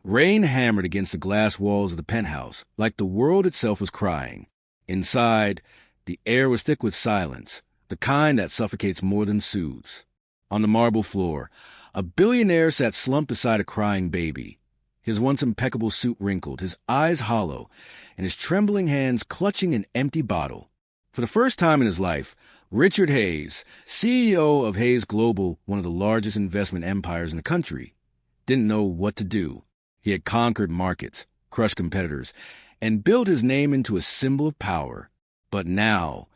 Rain hammered against the glass walls of the penthouse like the world itself was crying. Inside, the air was thick with silence, the kind that suffocates more than soothes. On the marble floor, a billionaire sat slumped beside a crying baby, his once impeccable suit wrinkled, his eyes hollow, and his trembling hands clutching an empty bottle. For the first time in his life, Richard Hayes, CEO of Hayes Global, one of the largest investment empires in the country, didn't know what to do. He had conquered markets, crushed competitors, and built his name into a symbol of power. But now,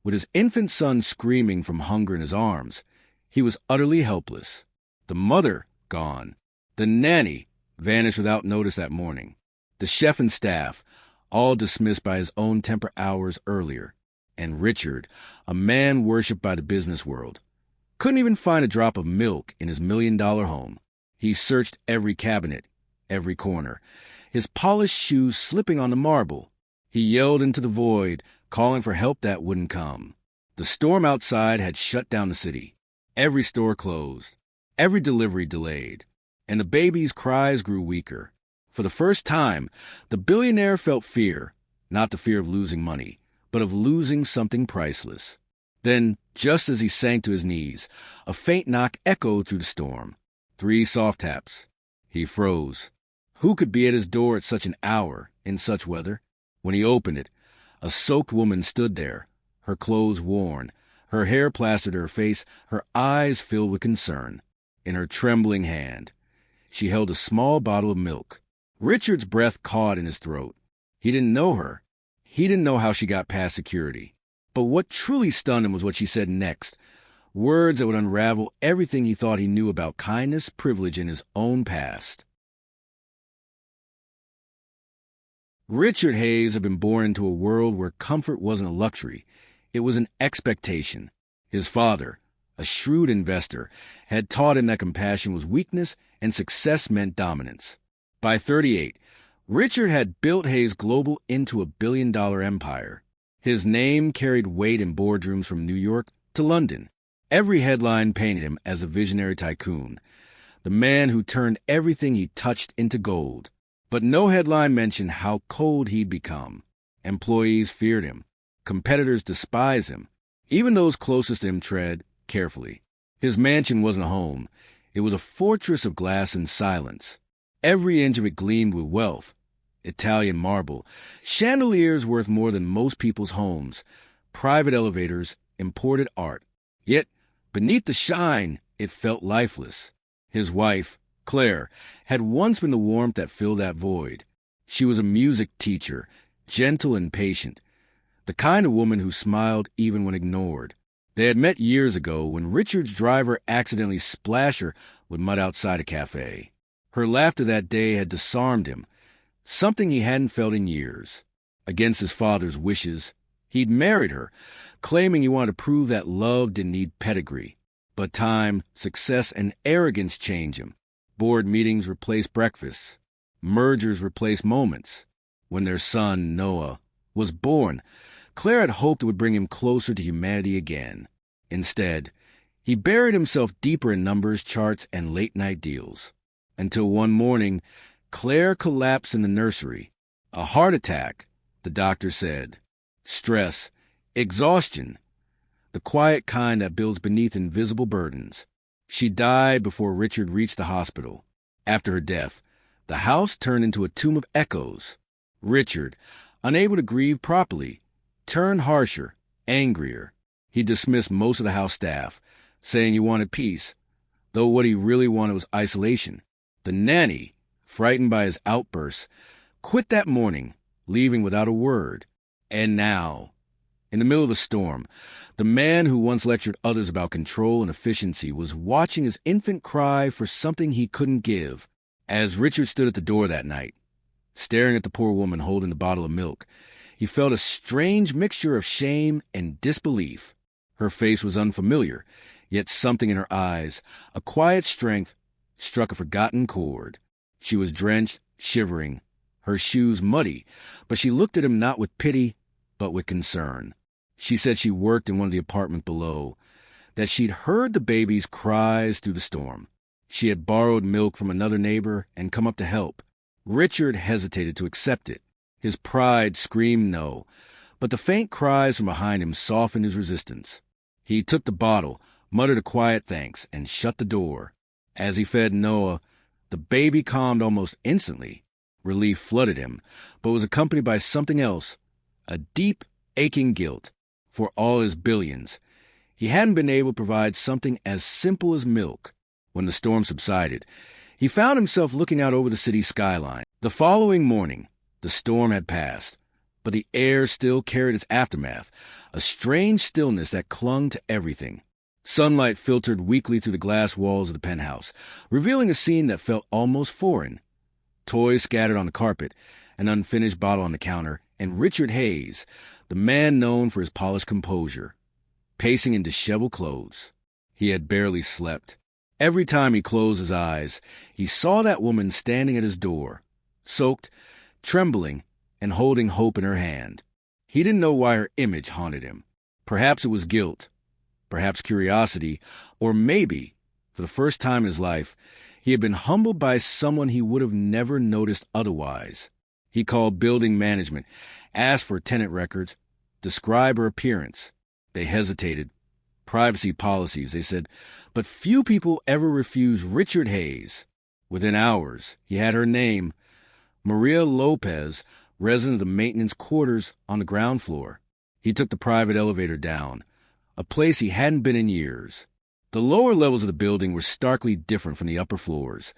with his infant son screaming from hunger in his arms, he was utterly helpless. The mother gone. The nanny vanished without notice that morning. The chef and staff, all dismissed by his own temper hours earlier. And Richard, a man worshipped by the business world, couldn't even find a drop of milk in his $1 million home. He searched every cabinet, every corner, his polished shoes slipping on the marble. He yelled into the void, calling for help that wouldn't come. The storm outside had shut down the city. Every store closed, every delivery delayed, and the baby's cries grew weaker. For the first time, the billionaire felt fear, not the fear of losing money, but of losing something priceless. Then, just as he sank to his knees, a faint knock echoed through the storm. 3 soft taps. He froze. Who could be at his door at such an hour, in such weather? When he opened it, a soaked woman stood there, her clothes worn, her hair plastered to her face, her eyes filled with concern. In her trembling hand, she held a small bottle of milk. Richard's breath caught in his throat. He didn't know her. He didn't know how she got past security. But what truly stunned him was what she said next, words that would unravel everything he thought he knew about kindness, privilege, and his own past. Richard Hayes had been born into a world where comfort wasn't a luxury. It was an expectation. His father, a shrewd investor, had taught him that compassion was weakness and success meant dominance. By 38, Richard had built Hayes Global into a billion-dollar empire. His name carried weight in boardrooms from New York to London. Every headline painted him as a visionary tycoon, the man who turned everything he touched into gold. But no headline mentioned how cold he'd become. Employees feared him. Competitors despised him. Even those closest to him tread carefully. His mansion wasn't a home. It was a fortress of glass and silence. Every inch of it gleamed with wealth. Italian marble, chandeliers worth more than most people's homes, private elevators, imported art. Yet, beneath the shine, it felt lifeless. His wife, Claire, had once been the warmth that filled that void. She was a music teacher, gentle and patient, the kind of woman who smiled even when ignored. They had met years ago when Richard's driver accidentally splashed her with mud outside a cafe. Her laughter that day had disarmed him, something he hadn't felt in years. Against his father's wishes, he'd married her, claiming he wanted to prove that love didn't need pedigree. But time, success, and arrogance changed him. Board meetings replaced breakfasts. Mergers replaced moments. When their son, Noah, was born, Claire had hoped it would bring him closer to humanity again. Instead, he buried himself deeper in numbers, charts, and late-night deals. Until one morning, Claire collapsed in the nursery. A heart attack, the doctor said. Stress, exhaustion, the quiet kind that builds beneath invisible burdens. She died before Richard reached the hospital. After her death, the house turned into a tomb of echoes. Richard, unable to grieve properly, turned harsher, angrier. He dismissed most of the house staff, saying he wanted peace, though what he really wanted was isolation. The nanny, frightened by his outbursts, quit that morning, leaving without a word. And now, in the middle of the storm, the man who once lectured others about control and efficiency was watching his infant cry for something he couldn't give. As Richard stood at the door that night, staring at the poor woman holding the bottle of milk, he felt a strange mixture of shame and disbelief. Her face was unfamiliar, yet something in her eyes, a quiet strength, struck a forgotten chord. She was drenched, shivering, her shoes muddy, but she looked at him not with pity, but with concern. She said she worked in one of the apartments below, that she'd heard the baby's cries through the storm. She had borrowed milk from another neighbor and come up to help. Richard hesitated to accept it. His pride screamed no, but the faint cries from behind him softened his resistance. He took the bottle, muttered a quiet thanks, and shut the door. As he fed Noah, the baby calmed almost instantly. Relief flooded him, but was accompanied by something else, a deep, aching guilt. For all his billions, he hadn't been able to provide something as simple as milk. When the storm subsided, he found himself looking out over the city skyline. The following morning, the storm had passed, but the air still carried its aftermath, a strange stillness that clung to everything. Sunlight filtered weakly through the glass walls of the penthouse, revealing a scene that felt almost foreign. Toys scattered on the carpet, an unfinished bottle on the counter, and Richard Hayes, the man known for his polished composure, pacing in disheveled clothes. He had barely slept. Every time he closed his eyes, he saw that woman standing at his door, soaked, trembling, and holding hope in her hand. He didn't know why her image haunted him. Perhaps it was guilt, perhaps curiosity, or maybe, for the first time in his life, he had been humbled by someone he would have never noticed otherwise. He called building management, asked for tenant records, described her appearance. They hesitated. Privacy policies, they said, but few people ever refused Richard Hayes. Within hours, he had her name, Maria Lopez, resident of the maintenance quarters on the ground floor. He took the private elevator down, a place he hadn't been in years. The lower levels of the building were starkly different from the upper floors.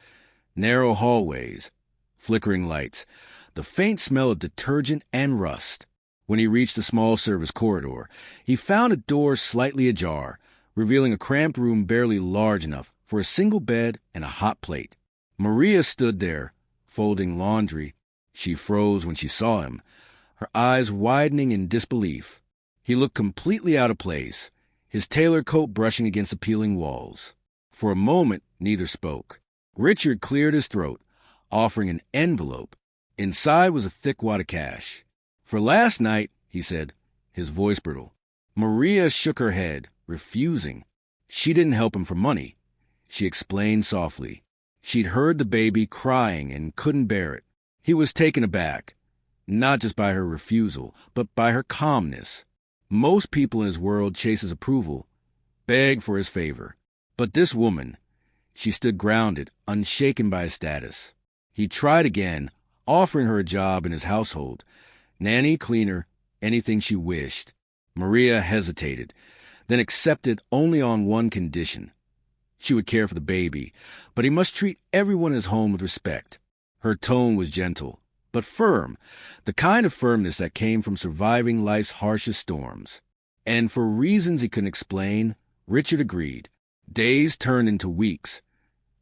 Narrow hallways, flickering lights, the faint smell of detergent and rust. When he reached the small service corridor, he found a door slightly ajar, revealing a cramped room barely large enough for a single bed and a hot plate. Maria stood there, folding laundry. She froze when she saw him, her eyes widening in disbelief. He looked completely out of place, his tailor coat brushing against the peeling walls. For a moment, neither spoke. Richard cleared his throat, offering an envelope. Inside was a thick wad of cash. "For last night," he said, his voice brittle. Maria shook her head, refusing. She didn't help him for money. She explained softly. She'd heard the baby crying and couldn't bear it. He was taken aback, not just by her refusal, but by her calmness. Most people in his world chase his approval, beg for his favor. But this woman, she stood grounded, unshaken by his status. He tried again, offering her a job in his household. Nanny, cleaner, anything she wished. Maria hesitated, then accepted only on one condition. She would care for the baby, but he must treat everyone in his home with respect. Her tone was gentle, but firm, the kind of firmness that came from surviving life's harshest storms. And for reasons he couldn't explain, Richard agreed. Days turned into weeks,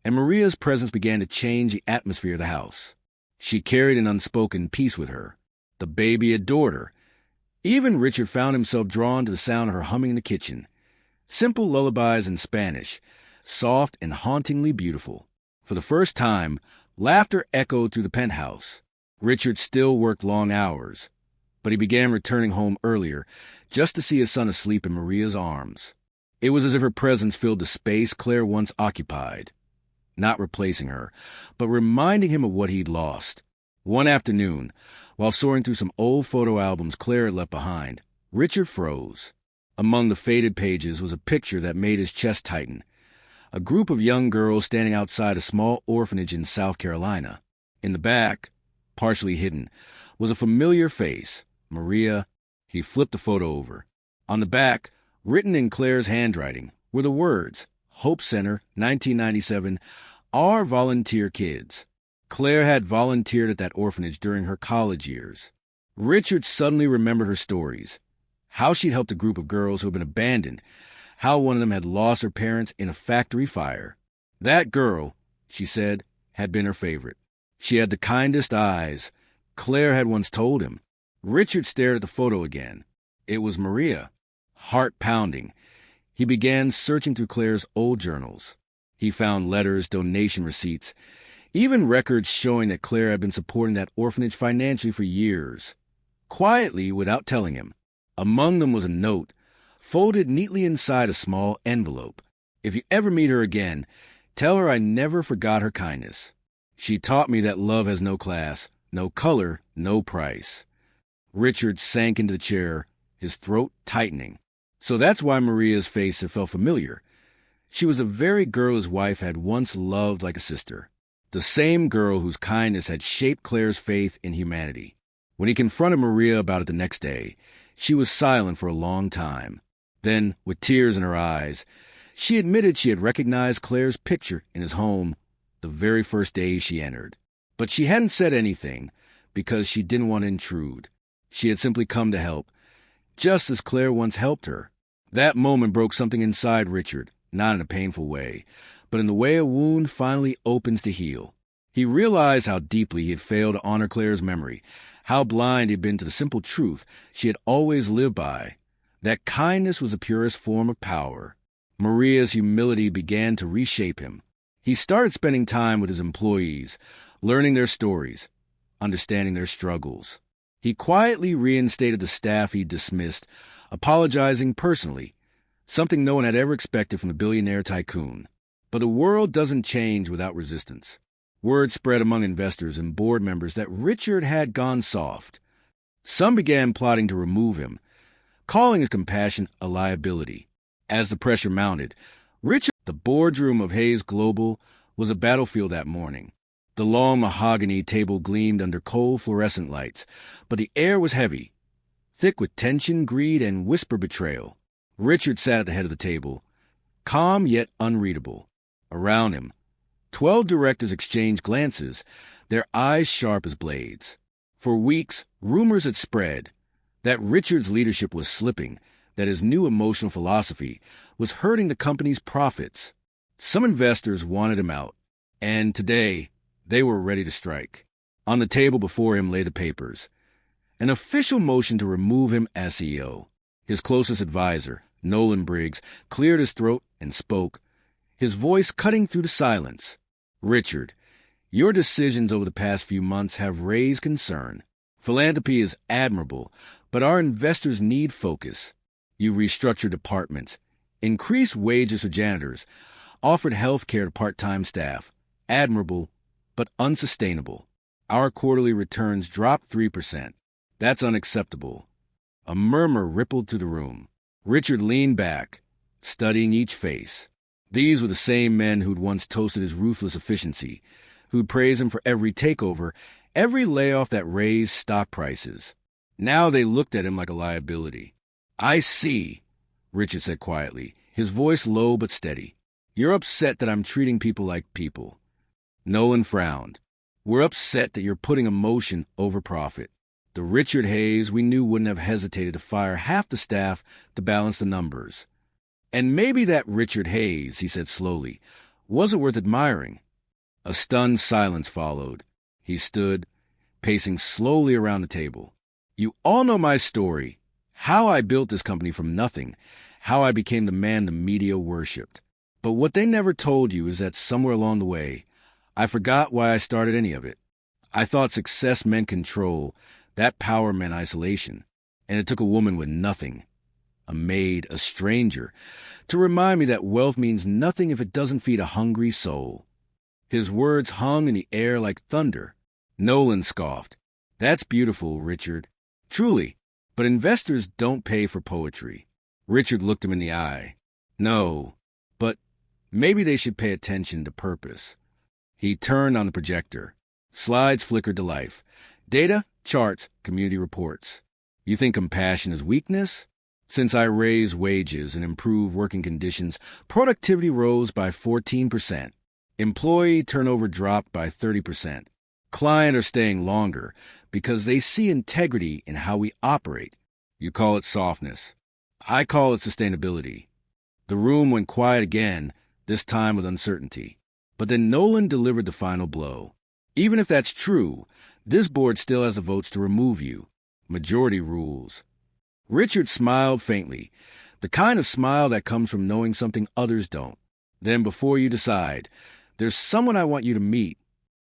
and Maria's presence began to change the atmosphere of the house. She carried an unspoken peace with her. The baby adored her. Even Richard found himself drawn to the sound of her humming in the kitchen. Simple lullabies in Spanish, soft and hauntingly beautiful. For the first time, laughter echoed through the penthouse. Richard still worked long hours, but he began returning home earlier, just to see his son asleep in Maria's arms. It was as if her presence filled the space Claire once occupied, not replacing her, but reminding him of what he'd lost. One afternoon, while soaring through some old photo albums Claire had left behind, Richard froze. Among the faded pages was a picture that made his chest tighten. A group of young girls standing outside a small orphanage in South Carolina. In the back, partially hidden, was a familiar face, Maria. He flipped the photo over. On the back, written in Claire's handwriting, were the words, Hope Center, 1997, Our Volunteer Kids. Claire had volunteered at that orphanage during her college years. Richard suddenly remembered her stories, how she'd helped a group of girls who had been abandoned, how one of them had lost her parents in a factory fire. That girl, she said, had been her favorite. She had the kindest eyes, Claire had once told him. Richard stared at the photo again. It was Maria. Heart pounding, he began searching through Claire's old journals. He found letters, donation receipts, even records showing that Claire had been supporting that orphanage financially for years, quietly without telling him. Among them was a note, folded neatly inside a small envelope. If you ever meet her again, tell her I never forgot her kindness. She taught me that love has no class, no color, no price. Richard sank into the chair, his throat tightening. So that's why Maria's face had felt familiar. She was the very girl his wife had once loved like a sister. The same girl whose kindness had shaped Claire's faith in humanity. When he confronted Maria about it the next day, she was silent for a long time. Then, with tears in her eyes, she admitted she had recognized Claire's picture in his home the very first day she entered. But she hadn't said anything because she didn't want to intrude. She had simply come to help, just as Claire once helped her. That moment broke something inside Richard, not in a painful way, but in the way a wound finally opens to heal. He realized how deeply he had failed to honor Claire's memory, how blind he had been to the simple truth she had always lived by, that kindness was the purest form of power. Maria's humility began to reshape him. He started spending time with his employees, learning their stories, understanding their struggles. He quietly reinstated the staff he'd dismissed, apologizing personally, something no one had ever expected from the billionaire tycoon. But the world doesn't change without resistance. Word spread among investors and board members that Richard had gone soft. Some began plotting to remove him, calling his compassion a liability. As the pressure mounted, the boardroom of Hayes Global was a battlefield that morning. The long mahogany table gleamed under cold fluorescent lights, but the air was heavy, thick with tension, greed, and whisper betrayal. Richard sat at the head of the table, calm yet unreadable. Around him, 12 directors exchanged glances, their eyes sharp as blades. For weeks, rumors had spread that Richard's leadership was slipping, that his new emotional philosophy was hurting the company's profits. Some investors wanted him out, and today they were ready to strike. On the table before him lay the papers, an official motion to remove him as CEO. His closest advisor, Nolan Briggs, cleared his throat and spoke, his voice cutting through the silence. Richard, your decisions over the past few months have raised concern. Philanthropy is admirable, but our investors need focus. You restructured departments, increased wages for janitors, offered health care to part-time staff. Admirable, but unsustainable. Our quarterly returns dropped 3%. That's unacceptable. A murmur rippled through the room. Richard leaned back, studying each face. These were the same men who'd once toasted his ruthless efficiency, who'd praised him for every takeover, every layoff that raised stock prices. Now they looked at him like a liability. I see, Richard said quietly, his voice low but steady. You're upset that I'm treating people like people. Nolan frowned. We're upset that you're putting emotion over profit. The Richard Hayes we knew wouldn't have hesitated to fire half the staff to balance the numbers. And maybe that Richard Hayes, he said slowly, wasn't worth admiring. A stunned silence followed. He stood, pacing slowly around the table. You all know my story, how I built this company from nothing, how I became the man the media worshipped. But what they never told you is that somewhere along the way, I forgot why I started any of it. I thought success meant control, that power meant isolation, and it took a woman with nothing, a maid, a stranger, to remind me that wealth means nothing if it doesn't feed a hungry soul. His words hung in the air like thunder. Nolan scoffed. That's beautiful, Richard. Truly, but investors don't pay for poetry. Richard looked him in the eye. No, but maybe they should pay attention to purpose. He turned on the projector. Slides flickered to life. Data, charts, community reports. You think compassion is weakness? Since I raised wages and improved working conditions, productivity rose by 14%. Employee turnover dropped by 30%. Clients are staying longer because they see integrity in how we operate. You call it softness. I call it sustainability. The room went quiet again, this time with uncertainty. But then Nolan delivered the final blow. Even if that's true, this board still has the votes to remove you. Majority rules. Richard smiled faintly, the kind of smile that comes from knowing something others don't. Then before you decide, there's someone I want you to meet.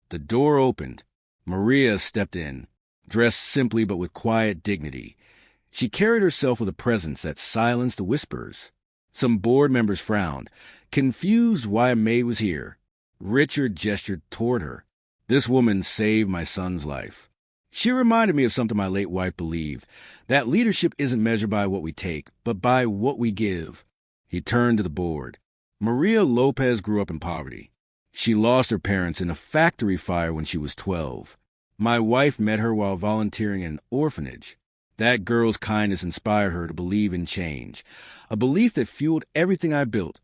The door opened. Maria stepped in, dressed simply but with quiet dignity. She carried herself with a presence that silenced the whispers. Some board members frowned, confused why a maid was here. Richard gestured toward her. This woman saved my son's life. She reminded me of something my late wife believed, that leadership isn't measured by what we take, but by what we give. He turned to the board. Maria Lopez grew up in poverty. She lost her parents in a factory fire when she was 12. My wife met her while volunteering in an orphanage. That girl's kindness inspired her to believe in change, a belief that fueled everything I built,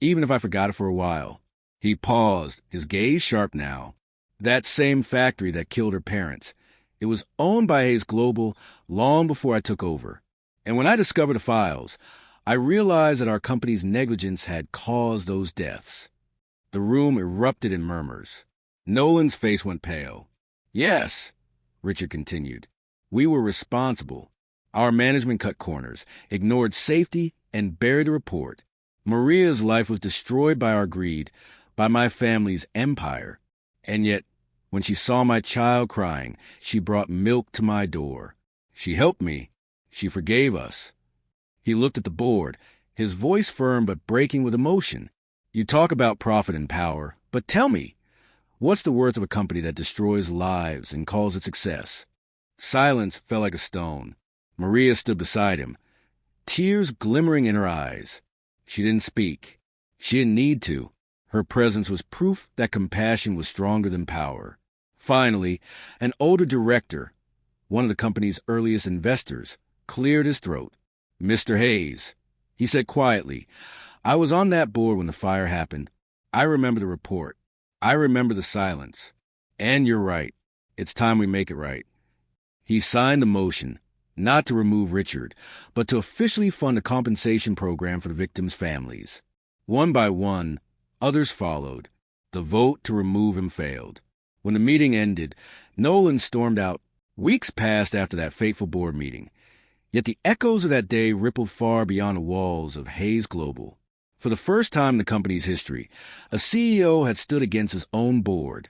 even if I forgot it for a while. He paused, his gaze sharp now. That same factory that killed her parents. It was owned by Hayes Global long before I took over. And when I discovered the files, I realized that our company's negligence had caused those deaths. The room erupted in murmurs. Nolan's face went pale. Yes, Richard continued. We were responsible. Our management cut corners, ignored safety, and buried the report. Maria's life was destroyed by our greed, by my family's empire. And yet, when she saw my child crying, she brought milk to my door. She helped me. She forgave us. He looked at the board, his voice firm but breaking with emotion. You talk about profit and power, but tell me, what's the worth of a company that destroys lives and calls it success? Silence fell like a stone. Maria stood beside him, tears glimmering in her eyes. She didn't speak. She didn't need to. Her presence was proof that compassion was stronger than power. Finally, an older director, one of the company's earliest investors, cleared his throat. Mr. Hayes, he said quietly, I was on that board when the fire happened. I remember the report. I remember the silence. And you're right. It's time we make it right. He signed the motion, not to remove Richard, but to officially fund a compensation program for the victims' families. One by one, others followed. The vote to remove him failed. When the meeting ended, Nolan stormed out. Weeks passed after that fateful board meeting. Yet the echoes of that day rippled far beyond the walls of Hayes Global. For the first time in the company's history, a CEO had stood against his own board.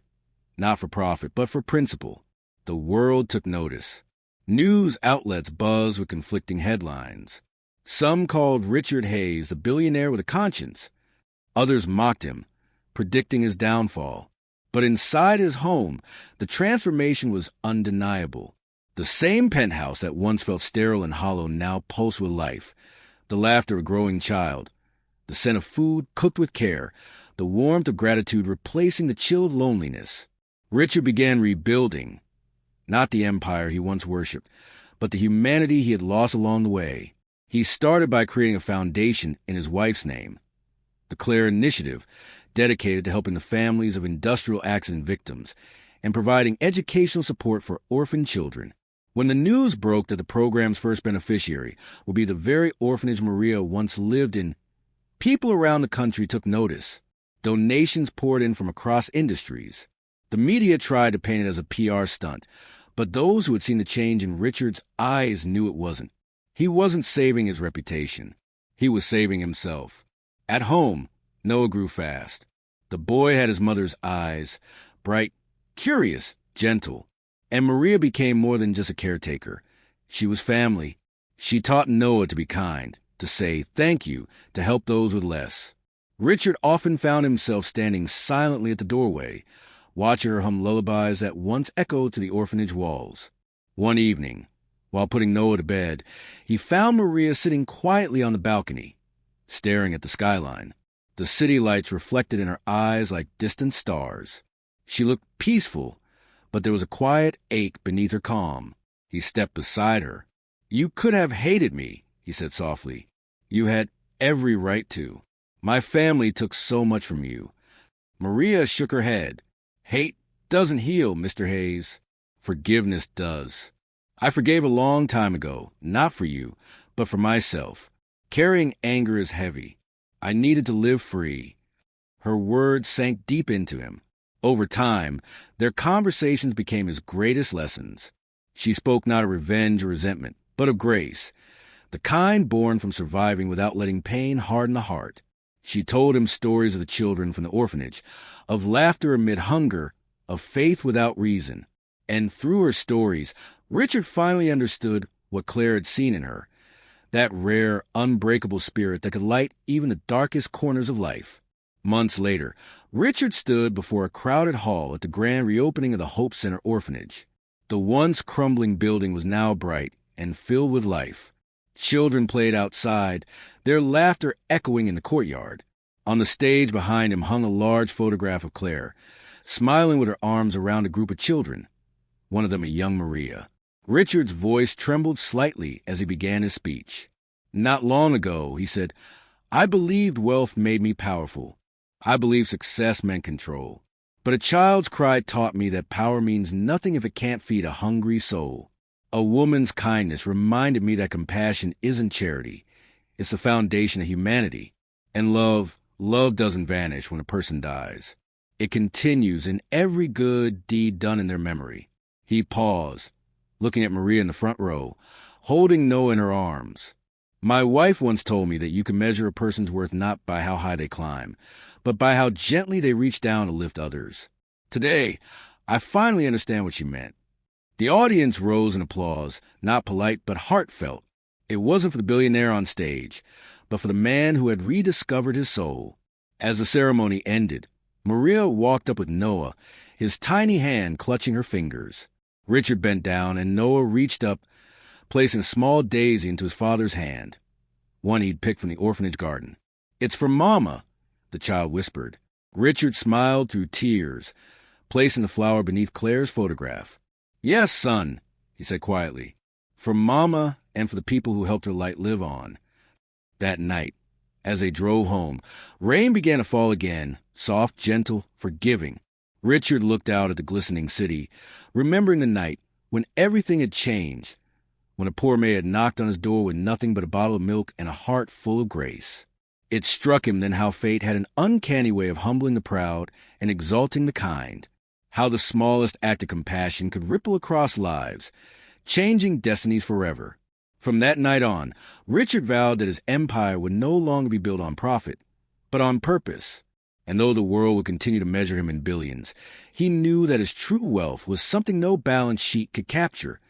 Not for profit, but for principle. The world took notice. News outlets buzzed with conflicting headlines. Some called Richard Hayes the billionaire with a conscience. Others mocked him, predicting his downfall. But inside his home, the transformation was undeniable. The same penthouse that once felt sterile and hollow now pulsed with life. The laughter of a growing child. The scent of food cooked with care. The warmth of gratitude replacing the chill of loneliness. Richard began rebuilding. Not the empire he once worshipped, but the humanity he had lost along the way. He started by creating a foundation in his wife's name. The Claire Initiative, dedicated to helping the families of industrial accident victims and providing educational support for orphan children. When the news broke that the program's first beneficiary would be the very orphanage Maria once lived in, people around the country took notice. Donations poured in from across industries. The media tried to paint it as a PR stunt, but those who had seen the change in Richard's eyes knew it wasn't. He wasn't saving his reputation. He was saving himself. At home, Noah grew fast. The boy had his mother's eyes, bright, curious, gentle. And Maria became more than just a caretaker. She was family. She taught Noah to be kind, to say thank you, to help those with less. Richard often found himself standing silently at the doorway, watching her hum lullabies that once echoed to the orphanage walls. One evening, while putting Noah to bed, he found Maria sitting quietly on the balcony, staring at the skyline. The city lights reflected in her eyes like distant stars. She looked peaceful, but there was a quiet ache beneath her calm. He stepped beside her. You could have hated me, he said softly. You had every right to. My family took so much from you. Maria shook her head. Hate doesn't heal, Mr. Hayes. Forgiveness does. I forgave a long time ago, not for you, but for myself. Carrying anger is heavy. I needed to live free. Her words sank deep into him. Over time, their conversations became his greatest lessons. She spoke not of revenge or resentment, but of grace, the kind born from surviving without letting pain harden the heart. She told him stories of the children from the orphanage, of laughter amid hunger, of faith without reason. And through her stories, Richard finally understood what Claire had seen in her, that rare, unbreakable spirit that could light even the darkest corners of life. Months later, Richard stood before a crowded hall at the grand reopening of the Hope Center orphanage. The once crumbling building was now bright and filled with life. Children played outside, their laughter echoing in the courtyard. On the stage behind him hung a large photograph of Claire, smiling with her arms around a group of children, one of them a young Maria. Richard's voice trembled slightly as he began his speech. "Not long ago," he said, "I believed wealth made me powerful. I believed success meant control. But a child's cry taught me that power means nothing if it can't feed a hungry soul. A woman's kindness reminded me that compassion isn't charity. It's the foundation of humanity. And love doesn't vanish when a person dies. It continues in every good deed done in their memory." He paused, looking at Maria in the front row, holding Noah in her arms. "My wife once told me that you can measure a person's worth not by how high they climb, but by how gently they reach down to lift others. Today, I finally understand what she meant." The audience rose in applause, not polite but heartfelt. It wasn't for the billionaire on stage, but for the man who had rediscovered his soul. As the ceremony ended, Maria walked up with Noah, his tiny hand clutching her fingers. Richard bent down, and Noah reached up, placing a small daisy into his father's hand, one he'd picked from the orphanage garden. "It's for Mama," the child whispered. Richard smiled through tears, placing the flower beneath Claire's photograph. "Yes, son," he said quietly, "for Mama and for the people who helped her light live on." That night, as they drove home, rain began to fall again, soft, gentle, forgiving. Richard looked out at the glistening city, remembering the night when everything had changed, when a poor maid had knocked on his door with nothing but a bottle of milk and a heart full of grace. It struck him then how fate had an uncanny way of humbling the proud and exalting the kind, how the smallest act of compassion could ripple across lives, changing destinies forever. From that night on, Richard vowed that his empire would no longer be built on profit, but on purpose. And though the world would continue to measure him in billions, he knew that his true wealth was something no balance sheet could capture,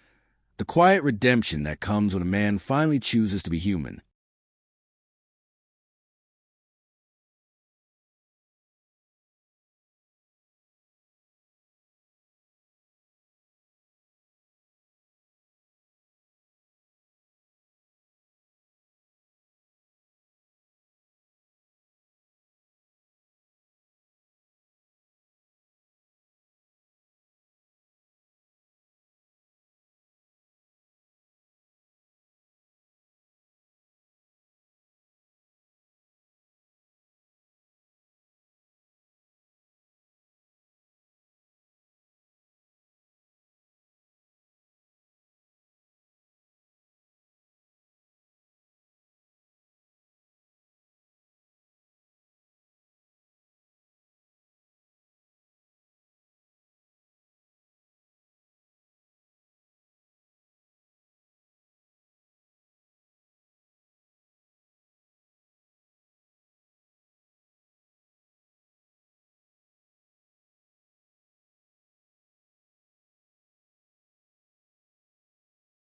the quiet redemption that comes when a man finally chooses to be human.